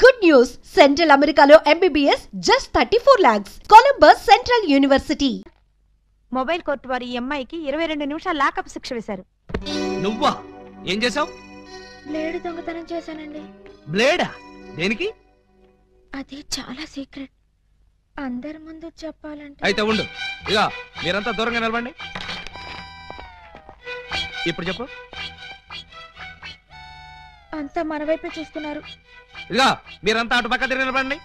Good news! Central Americano MBBS just 34 lakhs. Columbus Central University. Mobile court వారి అమ్మాయికి 22 నిమిషాల lockup శిక్ష వేశారు. నువ్వా ఏం చేసావు? బ్లేడ్ దొంగతనం చేశానండి. బ్లేడా? దేనికి? అది చాలా సీక్రెట్. అందరి ముందు చెప్పాలంటే. అయితే ఉండు. ఇక మీరంతా దూరంగా నిలబండి. ఇప్పుడు చెప్పు. అంతా మన వైపే చూస్తున్నారు. ఇక మీరంతా అటు పక్క తిరిగి నిలబండి.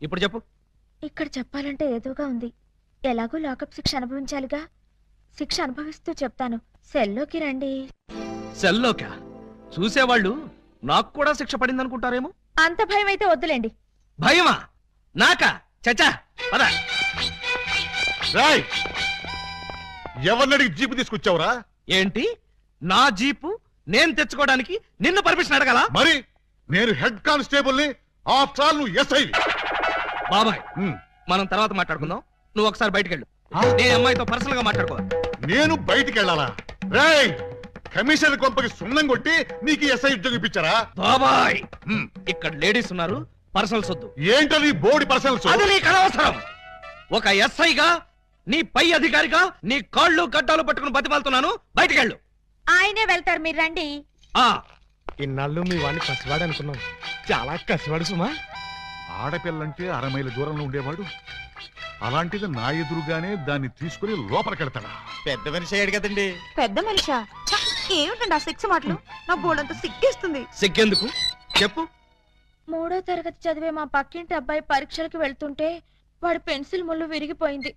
ఇప్పుడు చెప్పు. ఇక్కడ చెప్పాలంటే ఏదోగా ఉంది. ఎలాగో లాకప్ శిక్ష అనుభవించాలిగా. శిక్ష అనుభవిస్తూ చెప్తాను. సెల్లోకి రండి. సెల్లోకా? చూసేవాళ్ళు నాకు కూడా శిక్ష పడింది అనుకుంటారేమో. అంత భయం అయితే వద్దులేండి. భయమా? నాకా? చచ్చా పద. ఎవరినడికి జీపు తీసుకొచ్చావురా? ఏంటి నా జీపు నేను తెచ్చుకోవడానికి నిన్ను పర్మిషన్ అడగాల? మరి నేను హెడ్ కానిస్టేబుల్ ని. ఆఫ్టర్ ఆల్ నువ్వు ఎస్ఐ. బాబాయ్ మనం తర్వాత మాట్లాడుకుందాం. నువ్వు ఒకసారి బయటికి వెళ్ళు. నేను అమ్మాయితో పర్సనల్ గా మాట్లాడుకోవాలి. నేను బయటికి వెళ్ళాలా? రేయ్, కమిషనర్ కొంపకి సున్నం కొట్టి నీకు ఎస్ఐ ఉద్యోగం ఇప్పించారా? బాబాయ్ ఇక్కడ లేడీస్ ఉన్నారు, పర్సనల్స్ వద్దు. ఏంటది బోడి పర్సనల్స్? అది నీకు అనవసరం. ఒక ఎస్ఐగా నీ పై అధికారిగా నీ కాళ్ళు గడ్డాలు పట్టుకుని బతిమాలుతున్నాను. బయటికి వెళ్ళు. ఆయనే వెళ్తారు, మీరు రండి. ఇన్నాళ్ళు మీ వాడిని కసివాడు అనుకున్నాం. చాలా కసివాడు సుమా. ఆడపిల్లంటే 6 మైళ్ళ దూరంలో ఉండేవాడు. అలాంటిది నా ఎదురుగానే దాన్ని తీసుకుని లోపలికెడతాడా? పెద్ద మనిషి అయ్యాడు కదండి. పెద్ద మనిషా? ఏమిటండి ఆ శిక్ష మాటలు? నా బోర్డంత సిగ్గేస్తుంది. సిగ్గెందుకు చెప్పు. 3వ తరగతి చదివే మా పక్కింటి అబ్బాయి పరీక్షలకు వెళ్తుంటే వాడి పెన్సిల్ ముళ్ళు విరిగిపోయింది.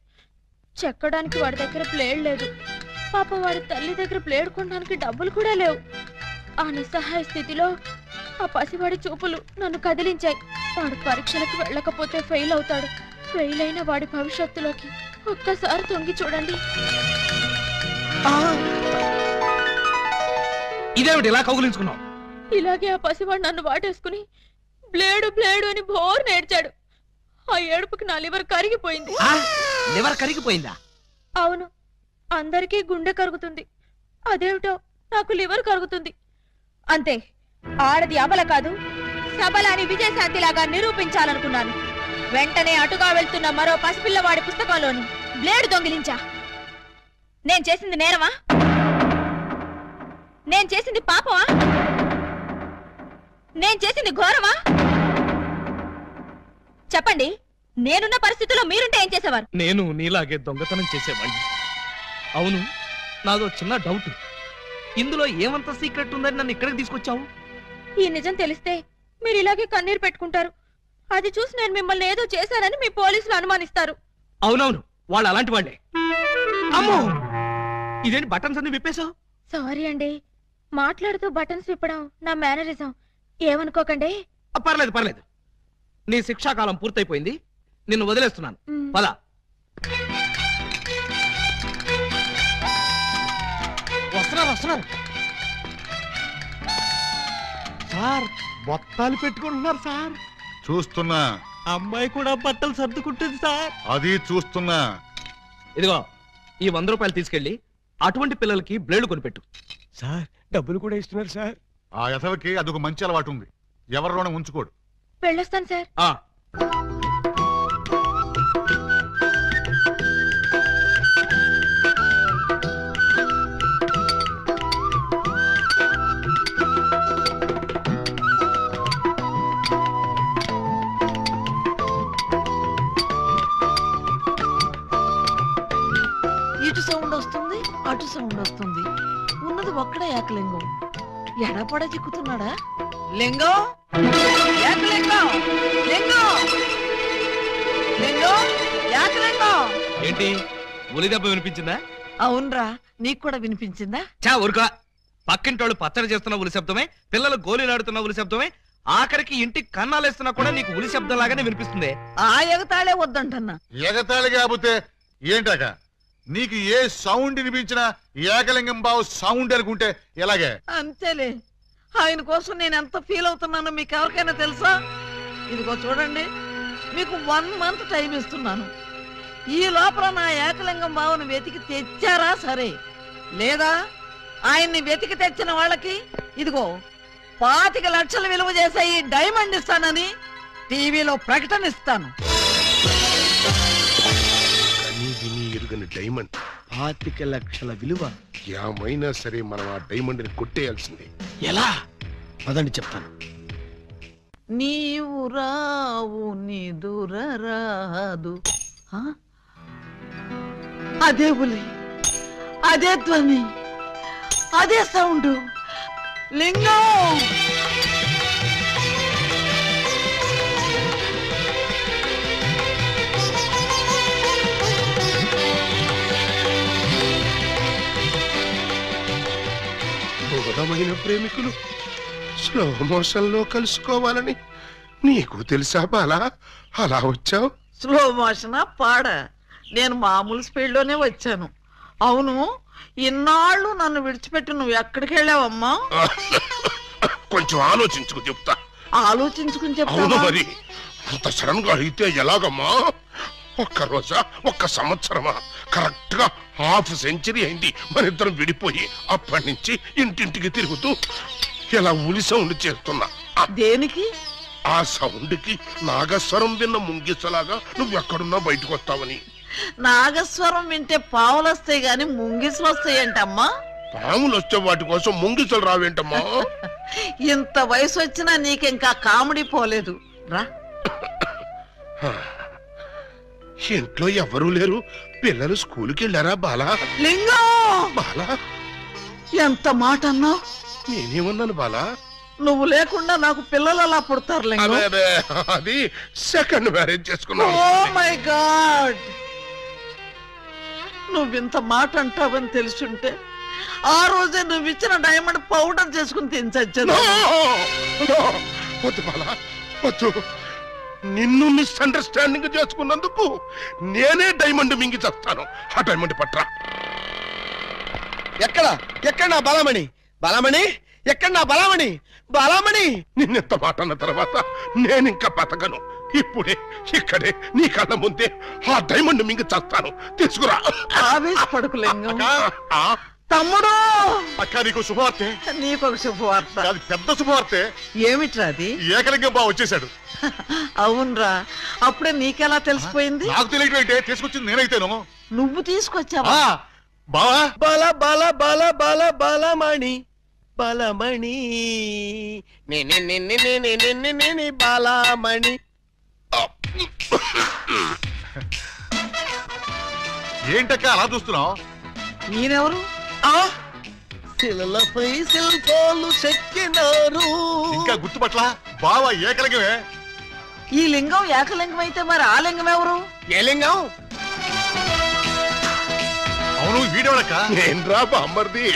చెక్కడానికి వాడి దగ్గర ప్లేడ్ లేదు. పాప వాడి తల్లి దగ్గర ప్లేడ్ కొనడానికి డబ్బులు కూడా లేవు. ఆ నిస్సహాయ స్థితిలో ఆ పసివాడి చూపులు నన్ను కదిలించాయి. వాడు పరీక్షలకు వెళ్ళకపోతే ఫెయిల్ అవుతాడు. ఫెయిల్ అయిన వాడి భవిష్యత్తులోకి ఒక్కసారి తొంగి చూడండి. ఇదేమిటి ఇలా కౌగులించుకున్నావు? ఇలాగే ఆ పసివాడు నన్ను వాటేసుకుని బ్లేడు బ్లేడు అని బోర్ నేర్చాడు. ఆ ఏడుపుకి నా లివర్ కరిగిపోయింది. లివర్ కరిగిపోయిందా? అవును, అందరికీ గుండె కరుగుతుంది. అదేమిటో నాకు లివర్ కరుగుతుంది. అంతే. ఆడది అబల కాదు, సబల అని విజయశాంతిలాగా నిరూపించాలనుకున్నాను. వెంటనే అటుగా వెళ్తున్న మరో పసిపిల్లవాడి పుస్తకంలోని బ్లేడు దొంగిలించా. నేను చేసింది నేరమా? నేను చేసింది పాపమా? నేను చేసింది ఘోరమా? చెప్పండి. నేనున్న పరిస్థితుల్లో మీరుంటే ఏం చేసేవారు? నేను నీలాగే దొంగతనం చేసేవాడిని. అవును, నాదో చిన్న డౌట్. ఇందులో ఏమంత సీక్రెట్ ఉందని నన్ను ఇక్కడికి తీసుకొచ్చావు? ఈ నిజం తెలిస్తే మీరు ఇలాగే కన్నీరు పెట్టుకుంటారు. అది చూసి నేను మిమ్మల్ని ఏదో చేశానని మీ పోలీసులు అనుమానిస్తారు. అవునవును, వాళ్ళు అలాంటి వాళ్ళే. అమ్మో, ఇదేంటి బటన్స్ అన్ని విప్పేశావు? సారీ అండి. మాట్లాడుతూ బటన్స్ విప్పడం నా మేనరిజం. ఏమనుకోకండి. పర్లేదు పర్లేదు. నీ శిక్షాకాలం పూర్తయిపోయింది. నిన్ను వదిలేస్తున్నాను. పద. వస్తున్నారు వస్తున్నారు. సార్ బొత్తాలు పెట్టుకుంటున్నారు సార్. చూస్తున్నా. అమ్మాయి కూడా బట్టలు సర్దుకుంటుంది సార్. అది చూస్తున్నా. ఇదిగో ఈ 100 రూపాయలు తీసుకెళ్లి అటువంటి పిల్లలకి బ్లేడు కొనిపెట్టు. సార్ డబ్బులు కూడా ఇస్తున్నారు సార్. ఆ యథవకి అదొక మంచి అలవాటు ఉంది. ఎవరిలోనే ఉంచుకోడు. వెళ్ళొస్తాను సార్. ఇటు సౌండ్ వస్తుంది, అటు సౌండ్ వస్తుంది. ఉన్నది ఒక్కడే ఏకలింగం. ఎడపడ చిక్కుతున్నాడా? లింగం, ఏకలింగం, లింగం, లింగం, ఏకలింగం. ఏంటి ఉలి దెబ్బ వినిపించిందా? అవునరా, నీకు కూడా వినిపించిందా? చా ఊరుకా. పక్కింటోళ్ళు పచ్చడి చేస్తున్న ఉలి శబ్దమే, పిల్లలు గోలీలాడుతున్న ఉలి శబ్దమే, ఆఖరికి ఇంటికి కన్నాలేస్తున్నా కూడా నీకు ఉలి శబ్దం లాగానే వినిపిస్తుంది. ఆ ఎగతాళే వద్దంటన్నా. ఎగతాళి కాకపోతే ఏంటాక? నీకు ఏ సౌండ్ వినిపించినా ఏకలింగం బావు సౌండ్ అనుకుంటే ఎలాగే? అంతేలే. ఆయన కోసం నేను ఎంత ఫీల్ అవుతున్నానో మీకు ఎవరికైనా తెలుసా? ఇదిగో చూడండి, మీకు 1 మంత్ టైం ఇస్తున్నాను. ఈ లోపల నా ఏకలింగం బావును వెతికి తెచ్చారా సరే, లేదా ఆయన్ని వెతికి తెచ్చిన వాళ్ళకి ఇదిగో 25 లక్షలు విలువ చేసే ఈ డైమండ్ ఇస్తానని టీవీలో ప్రకటన ఇస్తాను. కనీ విని ఎరుగని డైమండ్ 25 లక్షల విలువ. ఏమైనా సరే మనం ఆ డైమండ్ ని కొట్టేయాల్సిందే. ఎలా? పదండి చెప్తాను. నీవు రావు నిదురరాదు. అదే ఉలి, అదే ధ్వని, అదే సౌండ్. లింగం బోధమైన ప్రేమికులు స్లో మోషన్ లో కలుసుకోవాలని నీకు తెలుసా బాలా? అలా వచ్చావు. స్లో మోషనా పాడ? నేను మామూలు స్పీడ్ లోనే వచ్చాను. అవును, ఇన్నాళ్ళు నన్ను విడిచిపెట్టి నువ్వు ఎక్కడికి వెళ్ళావమ్మా? కొంచెం ఆలోచించుకు చెప్తా. ఆలోచించుకుని అవును చెప్తావా? మరి అంత సడన్ గా అయితే ఎలాగమ్మా? ఒక్క రోజా, ఒక్క సంవత్సరమా? కరెక్ట్ గా హాఫ్ సెంచరీ అయింది మన ఇద్దరం విడిపోయి. అప్పటి నుంచి ఇంటింటికి తిరుగుతూ ఇలా ఉలి సౌండ్ చేస్తున్నా. దేనికి? ఆ సౌండ్ కి నాగస్వరం విన్న ముంగిసలాగా నువ్వెక్కడున్నా బయటకు వస్తావని. నాగస్వరం వింటే పావులు వస్తాయి గాని ముంగిసులు వస్తాయంటమ్మా. పాములు వచ్చే వాటి కోసం ముంగిసలు రావేంటమ్మా? ఇంత వయసు వచ్చినా నీకింకా కామెడీ పోలేదు. రా. ఇంట్లో ఎవరూ లేరు. పిల్లలు స్కూల్కి వెళ్ళారా బాలా? లింగం, బాలా, ఎంత మాట అన్నావు? నేనేమన్నాను బాలా? నువ్వు లేకుండా నాకు పిల్లలు అలా పుడతారు లింగం. అదే అదే, అది సెకండ్ మ్యారేజ్ చేసుకున్నాను. ఓ మై గాడ్, నువ్వింత మాట అంటావని తెలుసుంటే ఆ రోజే నువ్వు ఇచ్చిన డైమండ్ పౌడర్ చేసుకుని తినచచ్చాను. వద్దు బాలా, వద్దు. నిన్ను మిస్అండర్స్టాండింగ్ చేసుకున్నందుకు నేనే డైమండ్ మింగి చేస్తాను. ఆ డైమండ్ పట్రా. ఎక్కడ నా బలమణి? బలమణి ఎక్కడ? నా బలమణి, బలమణి. నిన్నెంత మాట అన్న తర్వాత నేనింకా బతకను. ఇప్పుడే ఇక్కడే నీ కళ్ళ ముందే ఆ డైమండ్ మింగి చేస్తాను. తీసుకురా. ఆవేశపడకు లింగం. ఆ, తమ్ముడు, అక్క నీకు శుభవార్తె. నీకొక శుభవార్త. అది పెద్ద శుభవార్తె. ఏమిట్రా అది? ఏకలింగం బావ వచ్చేసాడు. అవునరా, అప్పుడే నీకెలా తెలిసిపోయింది? నాకు తెలియటం ఏంటే, తీసుకొచ్చింది నేనైతేను. నువ్వు తీసుకొచ్చావా? బావా, బల బల బల బల బలమణి, బలమణి బలమణి. ఏంటక్క అలా చూస్తున్నావు? నేనెవరు? శిలలపై శిల్పాలు చెక్కినారు. ఇంకా గుర్తుపట్ల? బావా ఏకలింగమే. ఈ లింగం ఏకలింగం అయితే మరి ఆ లింగం ఎవరు? ఏ లింగం? అవును, వీడేవాడక్క. నేన్రా బామ్మర్ది,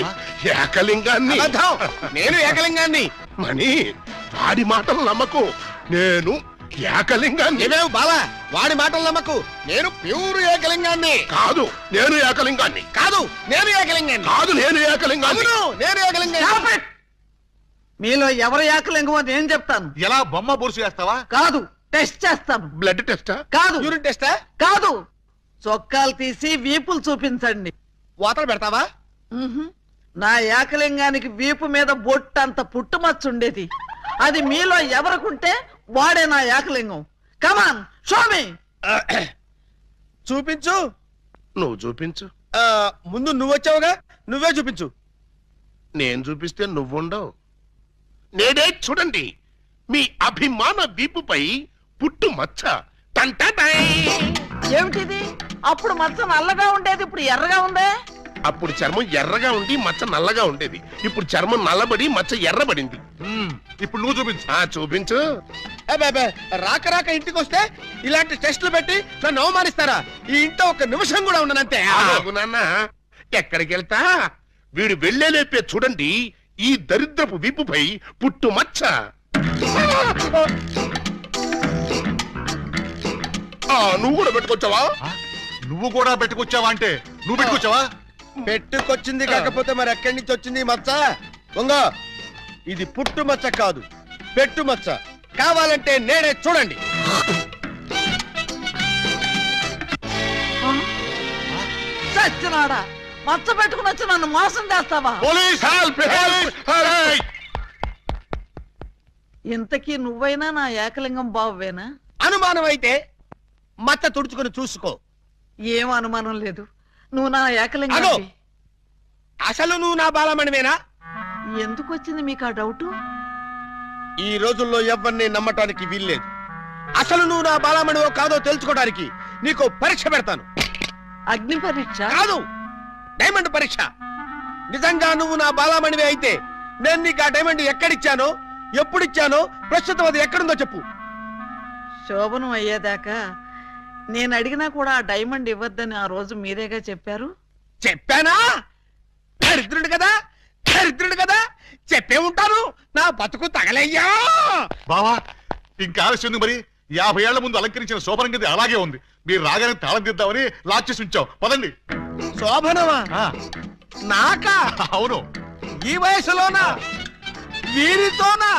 ఏకలింగాన్ని. అబద్ధం, నేను ఏకలింగాన్ని. మణి, వాడి మాటలు నమ్మకు. నేను ఏకలింగాన్ని. ఏమేవు బాలా, వాడి మాటలు నమ్మకు. నేను ప్యూర్ ఏకలింగాన్ని. కాదు, నేను ఏకలింగాన్ని. కాదు, నేను ఏకలింగాన్ని. కాదు, నేను ఏకలింగాన్ని. అవును, నేను ఏకలింగాన్ని. మీలో ఎవరు ఏకలింగమో నేను చెప్తాను. ఎలా బొమ్మ బొరుసు వేస్తావా? కాదు, టెస్ట్ చేస్తాను. బ్లడ్ టెస్టా? కాదు, యూరిన్ టెస్టా? కాదు, చొక్కాలు తీసి వీపులు చూపించండి. వాతలు పెడతావా? నా ఏకలింగానికి వీపు మీద బొట్టంత పుట్టుమచ్చ ఉండేది. అది మీలో ఎవరికుంటే వాడే నా ఏకలింగం. కమాన్, షో మీ. చూపించు. నువ్వు చూపించు. ముందు నువ్వు వచ్చావుగా, నువ్వే చూపించు. నేను చూపిస్తే నువ్వుండవు. నేనే చూడండి, మీ అభిమాన వీపుపై పుట్టు మచ్చ. టంటటై. ఏమిటిది? అప్పుడు మచ్చ నల్లగా ఉండేది, ఇప్పుడు ఎర్రగా ఉందే. అప్పుడు చర్మం ఎర్రగా ఉండి మచ్చ నల్లగా ఉండేది. ఇప్పుడు చర్మం నల్లబడి మచ్చ ఎర్రబడింది. ఇప్పుడు నువ్వు చూపించు. చూపించు. రాక రాక ఇంటికి వస్తే ఇలాంటి టెస్టులు పెట్టి నన్ను అవమానిస్తారా? ఈ ఇంట్లో ఒక నిమిషం కూడా ఉండనంతే. నాన్న, ఎక్కడికి వెళ్తా? వీడు వెళ్ళేలేపే చూడండి, ఈ దరిద్రపు వీపుపై పుట్టు మచ్చ. నువ్వు కూడా పెట్టుకొచ్చావా? నువ్వు కూడా పెట్టుకొచ్చావా అంటే నువ్వు పెట్టుకొచ్చావా? పెట్టుకొచ్చింది కాకపోతే మరి ఎక్కడి నుంచి వచ్చింది మచ్చ? వంగ, ఇది పుట్టు మచ్చ కాదు, పెట్టు మచ్చ. కావాలంటే నేనే చూడండి. చచ్చినాడా, మచ్చ పెట్టుకుని వచ్చి నన్ను మోసం చేస్తావా? Police help! ఇంతకీ నువ్వైనా నా ఏకలింగం బావేనా? అనుమానం అయితే మచ్చ తుడుచుకుని చూసుకో. ఏం అనుమానం లేదు, నువ్వు నా అగో! ఏకలింగం. అసలు నువ్వు నా బాలమణివేనా? ఎందుకు వచ్చింది మీకు ఆ డౌట్? ఈ రోజుల్లో ఎవరిని నమ్మటానికి వీల్లేదు. అసలు నువ్వు నా బాలమణివో కాదో తెలుసుకోవడానికి నీకు పరీక్ష పెడతాను. అగ్ని పరీక్ష కాదు, డైమండ్ పరీక్ష. నిజంగా నువ్వు నా బాలమణివే అయితే నేను నీకు ఆ డైమండ్ ఎక్కడిచ్చానో, ఎప్పుడిచ్చానో, ప్రస్తుతం అది ఎక్కడుందో చెప్పు. శోభనం అయ్యేదాకా నేను అడిగినా కూడా ఆ డైమండ్ ఇవ్వద్దని ఆ రోజు మీరేగా చెప్పారు. చెప్పానా? దరిద్రుడు కదా, దరిద్రుడు కదా, చెప్పే ఉంటాను. నా బతుకు తగలయ్యా. బావా ఇంకా ఆలస్యం మరి 50 ఏళ్ల ముందు అలంకరించిన శోభనం గది అలాగే ఉంది. మీరు రాగానే తాళం తీద్దామని లాక్ చేసి ఉంచాం. పదండి. శోభనమా? నాకా? అవును. ఈ వయసులోనా? వీరితోనా?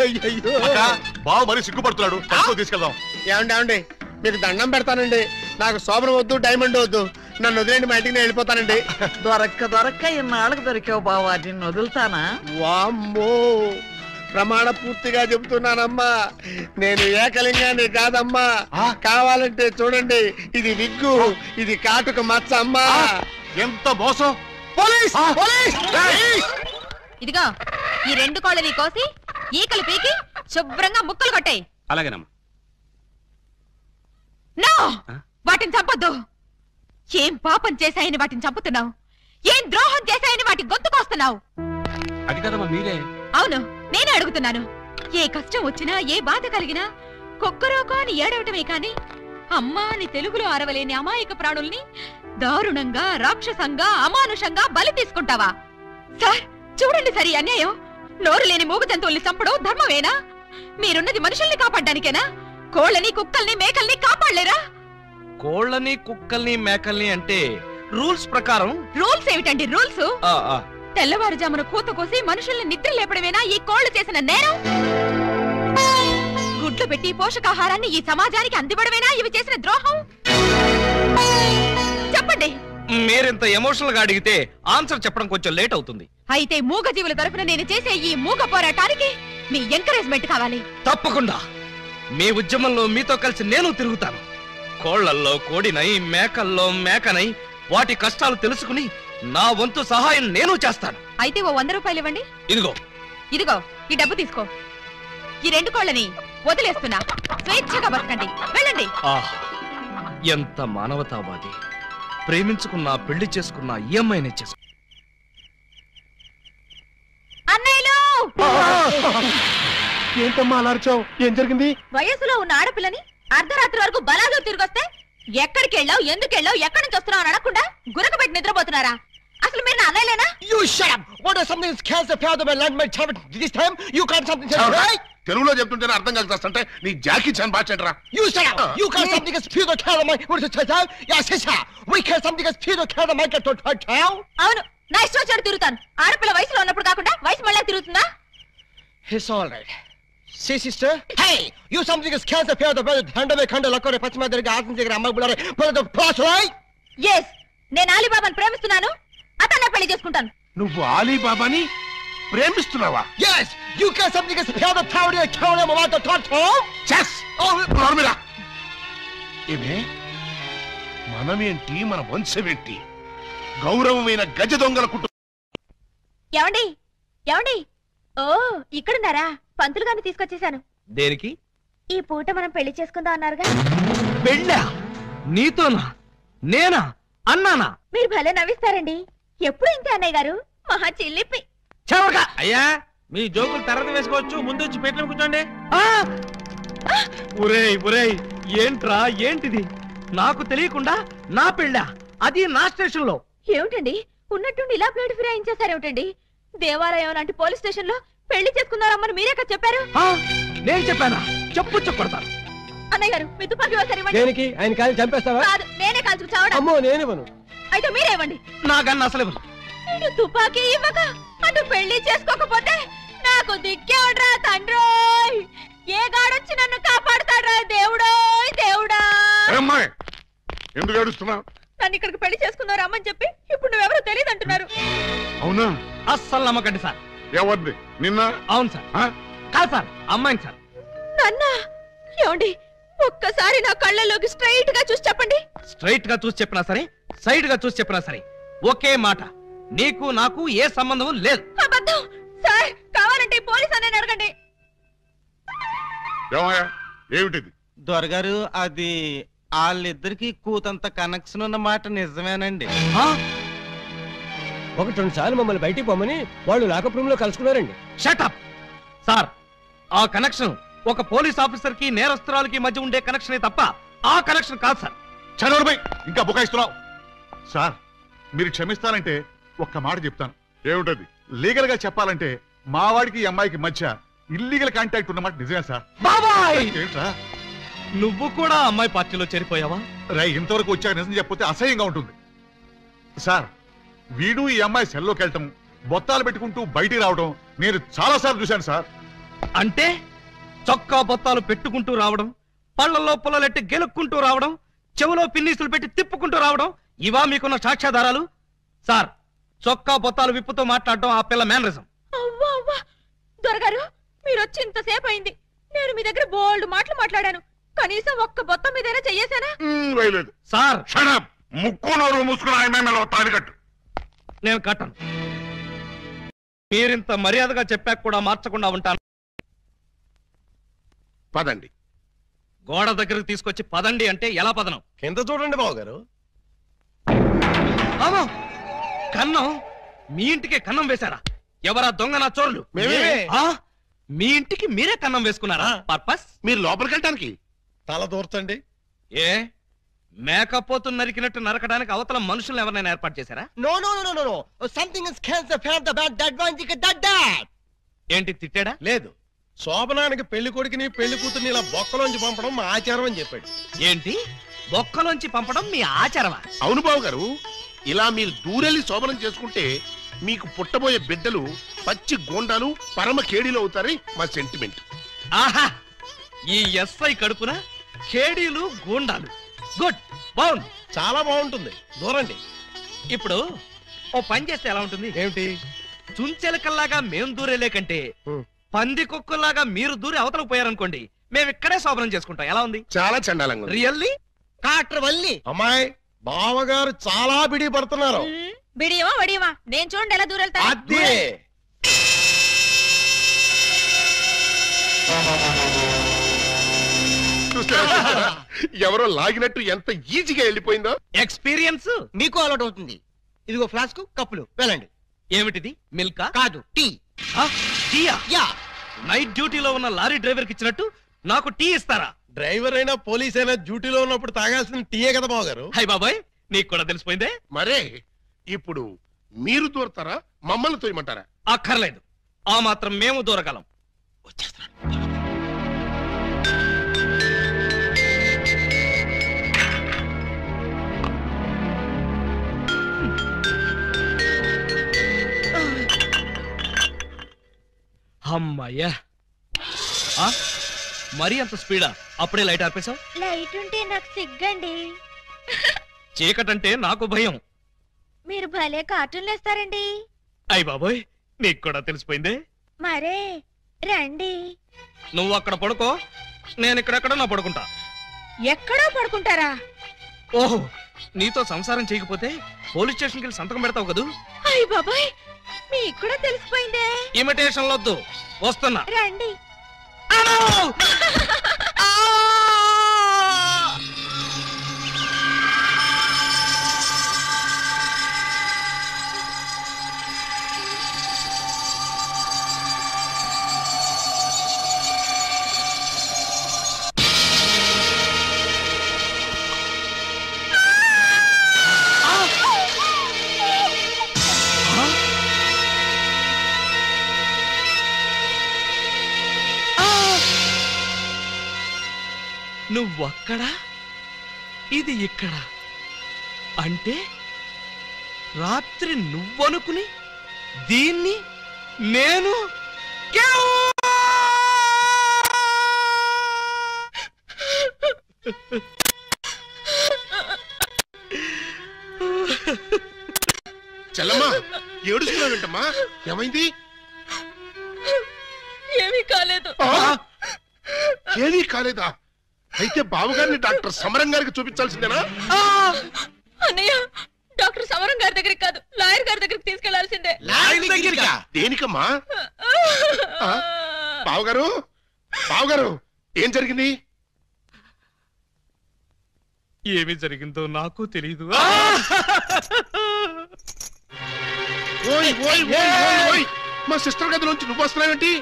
అయ్యయ్యో. అక్క, బావ మరి సిగ్గుపడుతున్నాడు. తీసుకెళ్దాం. ఏమండి మీకు దండం పెడతానండి. నాకు శోభనం వద్దు, డైమండ్ వద్దు. నన్ను వదిలేండి, మా ఇంటికి నేను వెళ్ళిపోతానండి. దొరక్క ఇన్నాళ్ళకి దొరికావు బావా, నిన్ను వదులుతానా? వామ్మో, ప్రమాణ పూర్తిగా చెబుతున్నానమ్మా, నేను ఏకలింగాన్ని కాదమ్మా. కావాలంటే చూడండి, ఇది విగ్గు, ఇది కాటుక మచ్చ అమ్మా. ఎంత మోసం! పోలీస్! పోలీస్! ఇదిగో ఈ 2 కోళ్ళని కోసి ఈకలు పీకి శుభ్రంగా ముక్కలు కొట్టాయి. అలాగేనమ్మా. నో, వాటిని చంపొద్దు. ఏం పాపం చేశాయని వాటిని చంపుతున్నావు? ఏం ద్రోహం చేశాయని వాటి గొంతుకొస్తున్నావు? అది కదమ్మా మీరే. అవును, నేనే అడుగుతున్నాను. ఏ కష్టం వచ్చినా, ఏ బాధ కలిగినా కుక్కరోకో అని ఏడవటమే కాని అమ్మా అని తెలుగులో అరవలేని అమాయక ప్రాణుల్ని దారుణంగా, రాక్షసంగా, అమానుషంగా బలి తీసుకుంటావా? సార్ చూడండి, సరి అన్యాయం. నోరు లేని మూగ జంతువుల్ని చంపడం ధర్మమేనా? మీరున్నది మనుషుల్ని కాపాడ్డానికేనా? కోళ్ళని, కుక్కల్ని, మేకల్ని కాపాడలేరా? కోళ్ళని, కుక్కల్ని, మేకల్ని అంటే రూల్స్ ప్రకారం. రూల్స్ ఏమిటండి రూల్స్? తెల్లవారుజామున కూత కోసి మనుషుల్ని నిద్ర లేపడమేనా ఈ కోళ్లు చేసిన నేరం? గుడ్లు పెట్టి పోషకాహారాన్ని ఈ సమాజానికి అందివ్వడమేనా ఇవి చేసిన ద్రోహం? చెప్పండి. మీరింత ఎమోషనల్ గా అడిగితే ఆన్సర్ చెప్పడం కొంచెం లేట్ అవుతుంది. అయితే మూగ జీవుల తరఫున నేను చేసే ఈ మూగ పోరాటానికి మీ ఎంకరేజ్మెంట్ కావాలి. తప్పకుండా మీ ఉద్యమంలో మీతో కలిసి నేను తిరుగుతాను. కోళ్లల్లో కోడినై, మేకల్లో మేకనై వాటి కష్టాలు తెలుసుకుని నా వంతు సహాయం నేను చేస్తాను. అయితే ఓ 100 రూపాయలు ఇవ్వండి. ఇదిగో. ఇదిగో ఈ డబ్బు తీసుకో. ఈ 2 కోళ్ళని వదిలేస్తున్నా. స్వేచ్ఛగా బతకండి, వెళ్ళండి. ఎంత మానవతావాది. ప్రేమించుకున్నా, పెళ్లి చేసుకున్నా ఈ అమ్మాయినే చేసుకు. అన్నయ్యలు, ఏంటమ్మా అలా అరిచావు? ఏం జరిగింది? వయసులో ఉన్న ఆడపిల్లని అర్ధరాత్రి వరకు బలాలు తిరిగొస్తే ఎక్కడికి వెళ్ళావు, ఎందుకు వెళ్ళావు, ఎక్కడి నుంచి వస్తున్నావు అని అడగకుండా గురకబెట్టి నిద్రపోతున్నారా? అసలు మీరు నా అన్నయ్యలేనా? You shut up! What is something that scares the fear of the land my child this time? You can't something else, right? తెలుగులో చెప్తుంటేనే అర్థం కాకపోతే నీ జాకీ చాన్ బాచెంట్రా. You shut up! You can't something that fear the child of my what is it child? Yes, sister. We can't something that fear the child of my child. అవును, నా ఇష్టం వచ్చాడు తిరుగుతాను. ఆడపిల్ల వయసులో ఉన్నప్పుడు కాకుండా వయసు మళ్ళీ తిరుగుతుందా? It's all right. See, sister? Hey! You something that scares the fear of the brother handle కండ లక్కరే పచ్చిమ దగ్గర ఆసం దగ్గర అమ్మ బులారే పద పాస్ right? Yes, నేను అలీబాబాని ప్రేమిస్తున్నాను. అతన్నే పెళ్లి చేసుకుంటాను. నువ్వు అలీబాబాని ప్రేమిస్తున్నావా? Yes! You can't something that fear the tower of tower of what the thought chess. నోర్మిరా. ఏమే మనమేంటి, మన వంశమేంటి? గౌరవమైన గజ దొంగల కుటుంబం. ఏమండి, ఏమండి? ఓ, ఇక్కడున్నారా? పంతులు గారిని తీసుకొచ్చేసాను. దేనికి? ఈ పూట మనం పెళ్లి చేసుకుందాం అన్నారుగా. పెళ్ళా? నీతోనా? నేనా? అన్నానా? మీరు భలే నవ్విస్తారండి. ఎప్పుడు ఇంతే అన్నయ్య గారు, మహా చిల్లిపి. అయ్యా, మీ జోకులు తర్వాత వేసుకోవచ్చు, ముందు వచ్చి పెట్ల కూర్చోండి. ఒరేయ్ ఏంట్రా, ఏంటిది? నాకు తెలియకుండా నా పెళ్ళా, అది నా స్టేషన్ లో. ఏమిటండి ఉన్నట్టుండి ఇలా ప్లేట్ ఫిరాయించేసారేమిటండి? దేవాలయం లాంటి పోలీస్ స్టేషన్ లో పెళ్లి చేసుకున్నారమ్మని మీరే కదా చెప్పారు. నేను చెప్పానా? చెప్పు కొడతాను. అన్నయ్య గారు, మీ తుపాకీ ఒకసారి ఇవ్వండి. దేనికి? ఆయన కాలి చంపేస్తావా? కాదు, నేనే కాల్చుకు చావడం. అమ్మో, నేనివ్వను. అయితే మీరే ఇవ్వండి. నాకన్నా అసలు నేను తుపాకీ ఇవ్వక అటు పెళ్లి చేసుకోకపోతే నాకు దిక్కేవడ్రా తండ్రోయ్. ఏ గాడొచ్చి నన్ను కాపాడుతాడ్రా దేవుడోయ్ దేవుడా. ఎందుకు ఏడుస్తున్నావు? నన్ను ఇక్కడికి పెళ్లి చేసుకున్నారు అమ్మని చెప్పి ఇప్పుడు నువ్వెవరో తెలియదు అంటున్నారు. అవునా? అస్సలు నమ్మకండి సార్. ఎవరిది? నిన్న? అవును సార్. కాదు సార్, అమ్మాయిని సార్. నాన్న ఏమండి ఒక్కసారి నా కళ్ళలోకి స్ట్రైట్ గా చూసి చెప్పండి. స్ట్రైట్ గా చూసి చెప్పినా సరే, సైడ్ గా చూసి చెప్పినా సరే ఒకే మాట, నీకు నాకు ఏ సంబంధం లేదు. అబద్ధం సార్, కావాలంటే పోలీస్ అని అడగండి. ఏమయ్యా ఏమిటిది? దొరగారు అది వాళ్ళిద్దరికి కూతంత కనెక్షన్ ఉన్న మాట నిజమేనండి. ఒకటి రెండు సార్లు మమ్మల్ని బయటికి పోమని వాళ్ళు లాకప్ రూమ్ లో కలుసుకున్నారండి. షటప్ సార్, ఆ కనెక్షన్ ఒక పోలీస్ ఆఫీసర్ కి నేరస్తురాలకి మధ్య ఉండే కనెక్షనే తప్ప ఆ కనెక్షన్ కాదు సార్. చదవడమై ఇంకా బుకాయిస్తున్నావు. సార్ మీరు క్షమిస్తానంటే ఒక్క మాట చెప్తాను. ఏమిటది? లీగల్ గా చెప్పాలంటే మా వాడికి ఈ అమ్మాయికి మధ్య ఇల్లీగల్ కాంటాక్ట్ ఉన్నమాట నిజమే సార్. బాబాయ్, ఏంట్రా నువ్వు కూడా అమ్మాయి పార్టీలో చేరిపోయావా? రై ఇంతవరకు వచ్చాక నిజం చెప్పితే అసహ్యంగా ఉంటుంది సార్. వీడు ఈ అమ్మాయి సెల్లోకి వెళ్ళటం, బొత్తాలు పెట్టుకుంటూ బయటికి రావడం నేను చాలా సార్లు చూశాను సార్. అంటే చొక్కా బొత్తాలు పెట్టుకుంటూ రావడం, పళ్ళల్లో పుల్లలెట్టి గెలుక్కుంటూ రావడం, చెవులో పిన్నీసులు పెట్టి తిప్పుకుంటూ రావడం, ఇవా మీకున్న సాక్ష్యాధారాలు? సార్, చొక్కా బొత్తాలు విప్పుతో మాట్లాడడం ఆ పిల్ల మేనరిజం. అవ్వా అవ్వా దొరగారు, మీరు వచ్చి ఇంతసేపు అయింది. నేను మీ దగ్గర బోల్డ్ మాటలు మాట్లాడాను. కనీసం ఒక్క బొత్తం మీదైనా చెయ్యేశానా? వేయలేదు సార్. ముక్కు నోరు మూసుకుని ఆయన తాడి కట్టు. నేను కట్టను. మీరింత మర్యాదగా చెప్పాక కూడా మార్చకుండా ఉంటాను. పదండి. గోడ దగ్గరకు తీసుకొచ్చి పదండి అంటే ఎలా పదనం? కింద చూడండి బావగారు. అమ్మో, కన్నం? మీ ఇంటికే కన్నం వేశారా? ఎవరా దొంగ నా చోరులు? ఆ, మీ ఇంటికి మీరే కన్నం వేసుకున్నారా? పర్పస్? మీరు లోపలికి వెళ్ళటానికి. తల దూర్చండి. ఏ మేకపోతు నరికినట్టు నరకడానికి అవతల మనుషులను ఎవరైనా ఏర్పాటు చేశారా? No no no no no something is cancer from the bad that one thick that that. ఏంటి తిట్టాడా? లేదు, శోభనానికి పెళ్లి కొడుకుని పెళ్లి కూతుర్ని ఇలా బొక్కలోంచి పంపడం మా ఆచారం అని చెప్పాడు. ఏంటి బొక్కలోంచి పంపడం మీ ఆచారమా? అవును బాబు గారు, ఇలా మీరు దూరెళ్ళి శోభనం చేసుకుంటే మీకు పుట్టబోయే బిడ్డలు పచ్చి గోండాలు పరమ కేడీలు అవుతారని మా సెంటిమెంట్. ఆహా, ఈ ఎస్ఐ కడుపున కేడీలు గూండాలు. గుడ్, బాగుంది, చాలా బాగుంటుంది. దూరండి. ఇప్పుడు ఓ పని చేస్తే ఎలా ఉంటుంది? ఏమిటి? చుంచెలకల్లాగా మేం దూరేలే కంటే పంది కుక్కల్లాగా మీరు దూరి అవతలకు పోయారనుకోండి, మేము ఇక్కడే శోభనం చేసుకుంటాం. ఎలా ఉంది? చాలా చండాలంగా ఉంది. రియల్లీ? కాట్ర వల్లి అమ్మాయి బావగారు చాలా బిడి పడుతున్నారు. బిడియమా వడియమా నేను చూడండి ఎలా దూరెళ్తా. అదే చూస్తారా? ఎవరో లాగినట్టు ఎంత ఈజీగా వెళ్ళిపోయిందో. ఎక్స్పీరియన్స్ మీకు అలవాటు అవుతుంది. ఇదిగో ఫ్లాస్క్ కప్పులు వెళ్ళండి. ఏమిటిది? మిల్కా? కాదు, టీ. టీయా? యా. నైట్ డ్యూటీలో ఉన్న లారీ డ్రైవర్ కి ఇచ్చినట్టు నాకు టీ ఇస్తారా? డ్రైవర్ అయినా పోలీస్ అయినా డ్యూటీలో ఉన్నప్పుడు తాగాల్సిన టీయే కదా బావగారు. హై బాబాయ్, నీకు కూడా తెలిసిపోయిందే. మరే ఇప్పుడు మీరు దూరతారా, మమ్మల్ని తోయమంటారా? అక్కర్లేదు, ఆ మాత్రం మేము దూరగలం. అమ్మయ్యా, మరీ అంత స్పీడా? అప్పుడే లైట్ ఆర్పేశావు? లైట్ ఉంటే నాకు సిగ్గండి. చీకటంటే నాకు భయం. మీరు భలే కార్టూన్లు వేస్తారండి. అయ్ బాబోయ్, నీకు కూడా తెలిసిపోయిందే. మరే రండి. నువ్వు అక్కడ పడుకో, నేను ఇక్కడెక్కడ నా పడుకుంటా. ఎక్కడో పడుకుంటారా? ఓహో, నీతో సంసారం చేయకపోతే పోలీస్ స్టేషన్కి వెళ్ళి సంతకం పెడతావు కదూ. అయ్య బాబాయ్, మీకు కూడా తెలిసిపోయిందే. ఇమిటేషన్ వద్దు, వస్తున్నా. రండి. నువ్వక్కడ, ఇది ఇక్కడ. అంటే రాత్రి నువ్వనుకుని దీన్ని నేను చెల్లమ్మా, ఏడుస్తున్నావేంటమ్మా? ఏమైంది? ఏమీ కాలేదు. ఏమీ కాలేదా? అయితే బావగారిని డాక్టర్ సమరం గారికి చూపించాల్సిందేనా? అన్నయ్య, డాక్టర్ సమరం గారి దగ్గరికి కాదు, లాయర్ గారి దగ్గరికి తీసుకెళ్లాల్సిందే. దేనికమ్మా? బావగారు, బావగారు, ఏం జరిగింది? ఏమి జరిగిందో నాకు తెలీదు. ఓయ్ ఓయ్ ఓయ్ ఓయ్ ఓయ్, మా సిస్టర్ గదిలోంచి నువ్వు వస్తున్నావేంటి?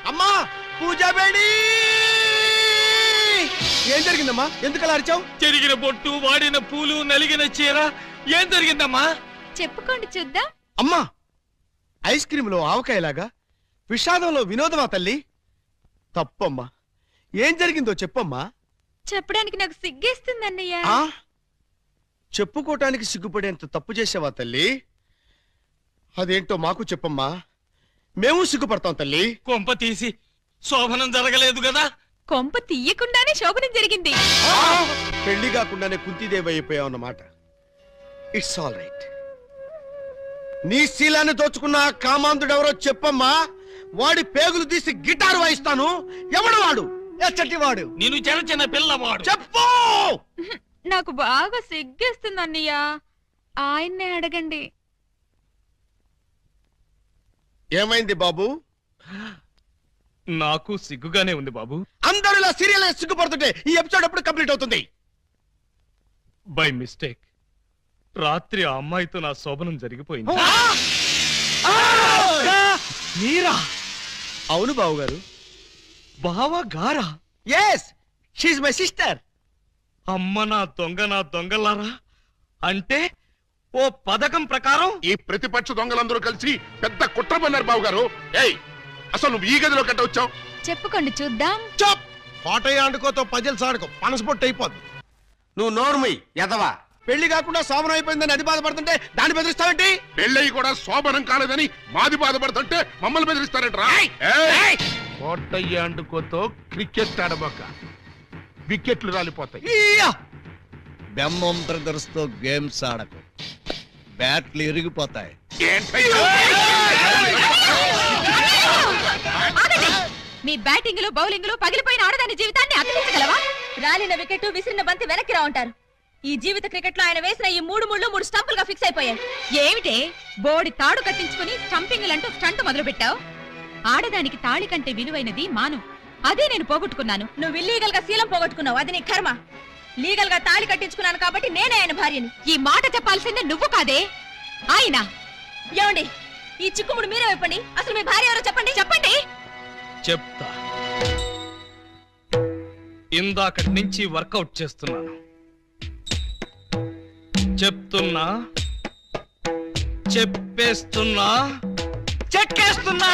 అమ్మా పూజా బేడి, ఏం జరిగిందమ్మా? ఎందుకు అలా అరిచావు? చెరిగిన బొట్టు, వాడిన పూలు, నలిగిన చీర, ఏం జరిగిందమ్మా? చెప్పుకోండి చూద్దాం. అమ్మా, ఐస్ క్రీమ్ లో ఆవకాయలాగా విషాదంలో వినోదమా తల్లి? తప్పమ్మా, ఏం జరిగిందో చెప్పమ్మా. చెప్పడానికి నాకు సిగ్గేస్తుంది అన్నయ్య. చెప్పుకోటానికి సిగ్గుపడేంత తప్పు చేసావా తల్లి? అదేంటో మాకు చెప్పమ్మా, మేము సిగ్గుపడతాం తల్లి. కొంప తీసి శోభనం జరగలేదు కదా? కొంప తీయకుండానే శోభనం జరిగింది. పెళ్లి కాకుండానే కుంతిదేవి అయిపోయావు అన్నమాట. It's all right. నీ శీలాన్ని దోచుకున్న ఆ కామాంధుడెవరో చెప్పమ్మా. వాడి పేగులు తీసి గిటారు వాయిస్తాను. ఎవడు వాడు? ఎచ్చటి వాడు? నేను చిన్న చిన్న పిల్లవాడు. చెప్పు. నాకు బాగా సిగ్గేస్తుంది అన్నయ్య, ఆయన్నే అడగండి. ఏమైంది బాబు? నాకు సిగ్గుగానే ఉంది బాబు. అందరూ ఇలా సీరియల్ సిగ్గుపడుతుంటే ఈ ఎపిసోడ్ ఎప్పుడు కంప్లీట్ అవుతుంది? బై మిస్టేక్ రాత్రి ఆ అమ్మాయితో నా శోభనం జరిగిపోయింది. మీరా? అవును బాబు గారు. బావా గారా? Yes, she's my sister. అమ్మ నా దొంగలారా. అంటే ఓ పథకం ప్రకారం ఈ ప్రతిపక్ష దొంగలందరూ కలిసి పెద్ద కుట్ర పన్నారు బావగారు. ఏయ్, అసలు నువ్వు ఈ గదిలో కట్ట వచ్చావు? చెప్పుకోండి చూద్దాం. చప్! కోటయ్య ఆడుకోతో పజిల్స్ ఆడుకో, పనసపొట్టు అయిపోద్ది. నువ్వు నోర్మై ఎదవా. పెళ్లి కాకుండా శోభనం అయిపోయిందని అది బాధపడుతుంటే దాన్ని బెదిరిస్తావేంటి? పెళ్ళయి కూడా శోభనం కాలేదని మాది బాధపడుతుంటే మమ్మల్ని బెదిరిస్తారంటరా? కోటయ్య ఆడుకోతో క్రికెట్ ఆడబోక, వికెట్లు రాలిపోతాయి. బెమ్మం బ్రదర్స్ తో గేమ్స్ ఆడకు, బ్యాట్లు ఇరిగిపోతాయి. మీ బ్యాటింగ్ లో బౌలింగ్ లో పగిలిపోయిన ఆడదాని జీవితాన్ని అతికించగలవా? రాలిన వికెట్, విసిరిన బంతి వెనక్కి రా ఉంటారు. ఈ జీవిత క్రికెట్ లో ఆయన వేసిన ఈ 3 ముళ్ళు 3 స్టంపులుగా ఫిక్స్ అయిపోయాయి. ఏమిటే బోడి తాడు కట్టించుకుని స్టంపింగ్ అంటూ స్టంట్ మొదలు పెట్టావు? ఆడదానికి తాళి కంటే విలువైనది మాను. అదే నేను పోగొట్టుకున్నాను. నువ్వు ఇల్లీగల్ గా శీలం పోగొట్టుకున్నావు, అది నీ కర్మ. లీగల్ గా తాళి కట్టించుకున్నాను కాబట్టి నేనే ఆయన భార్యని. ఈ మాట చెప్పాల్సిందే నువ్వు కాదే ఆయన. ఏమండి, ఈ చిక్కుముడు మీరే చెప్పండి. అసలు మీ భార్య ఎవరో చెప్పండి. చెప్పండి. చెప్తా. ఇందాకటి నుంచి వర్కౌట్ చేస్తున్నాను. చెప్తున్నా, చెప్పేస్తున్నా, చెక్కేస్తున్నా.